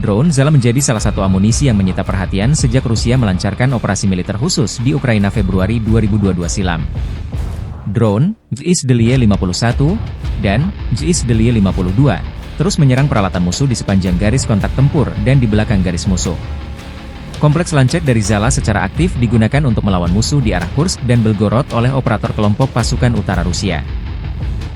Drone Zala menjadi salah satu amunisi yang menyita perhatian sejak Rusia melancarkan operasi militer khusus di Ukraina Februari 2022 silam. Drone, JSDLY-51, dan JSDLY-52, terus menyerang peralatan musuh di sepanjang garis kontak tempur dan di belakang garis musuh. Kompleks Lancet dari Zala secara aktif digunakan untuk melawan musuh di arah Kursk dan Belgorod oleh operator kelompok pasukan utara Rusia.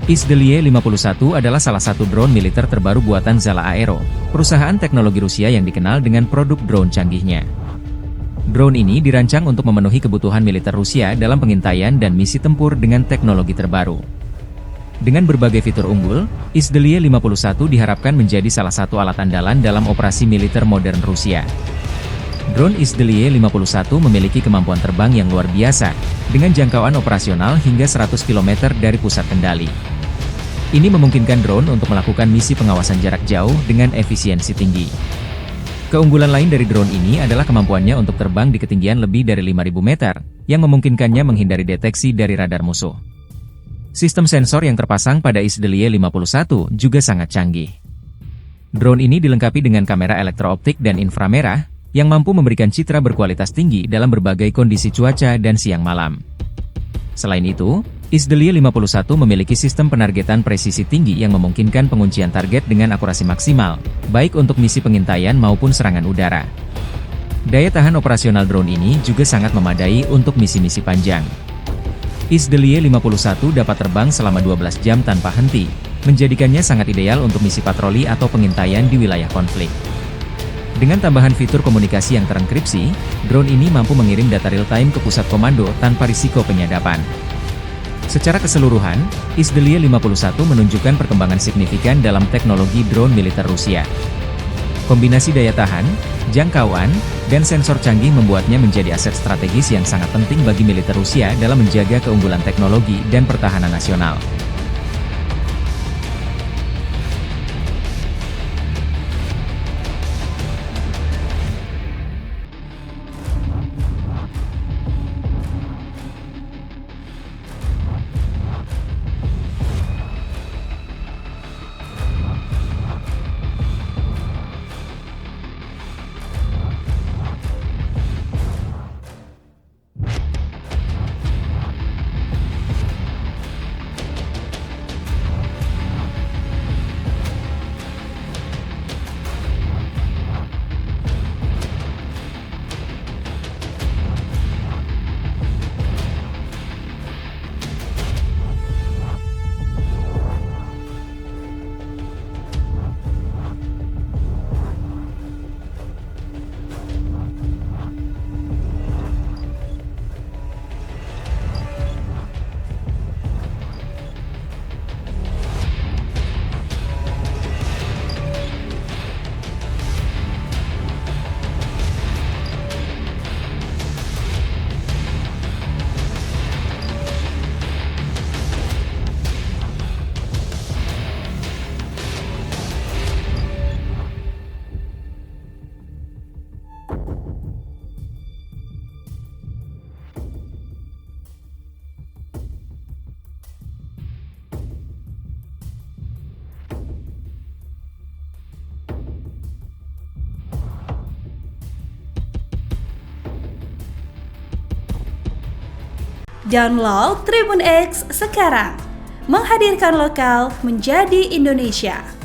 JSDLY-51 adalah salah satu drone militer terbaru buatan Zala Aero, perusahaan teknologi Rusia yang dikenal dengan produk drone canggihnya. Drone ini dirancang untuk memenuhi kebutuhan militer Rusia dalam pengintaian dan misi tempur dengan teknologi terbaru. Dengan berbagai fitur unggul, JSDLY-51 diharapkan menjadi salah satu alat andalan dalam operasi militer modern Rusia. Drone JSDLY-51 memiliki kemampuan terbang yang luar biasa, dengan jangkauan operasional hingga 100 km dari pusat kendali. Ini memungkinkan drone untuk melakukan misi pengawasan jarak jauh dengan efisiensi tinggi. Keunggulan lain dari drone ini adalah kemampuannya untuk terbang di ketinggian lebih dari 5.000 meter, yang memungkinkannya menghindari deteksi dari radar musuh. Sistem sensor yang terpasang pada JSDLY-51 juga sangat canggih. Drone ini dilengkapi dengan kamera elektrooptik dan inframerah, yang mampu memberikan citra berkualitas tinggi dalam berbagai kondisi cuaca dan siang malam. Selain itu, JSDLY-51 memiliki sistem penargetan presisi tinggi yang memungkinkan penguncian target dengan akurasi maksimal, baik untuk misi pengintaian maupun serangan udara. Daya tahan operasional drone ini juga sangat memadai untuk misi-misi panjang. JSDLY-51 dapat terbang selama 12 jam tanpa henti, menjadikannya sangat ideal untuk misi patroli atau pengintaian di wilayah konflik. Dengan tambahan fitur komunikasi yang terenkripsi, drone ini mampu mengirim data real-time ke pusat komando tanpa risiko penyadapan. Secara keseluruhan, JSDLY-51 menunjukkan perkembangan signifikan dalam teknologi drone militer Rusia. Kombinasi daya tahan, jangkauan, dan sensor canggih membuatnya menjadi aset strategis yang sangat penting bagi militer Rusia dalam menjaga keunggulan teknologi dan pertahanan nasional. Download Tribun X sekarang, menghadirkan lokal menjadi Indonesia.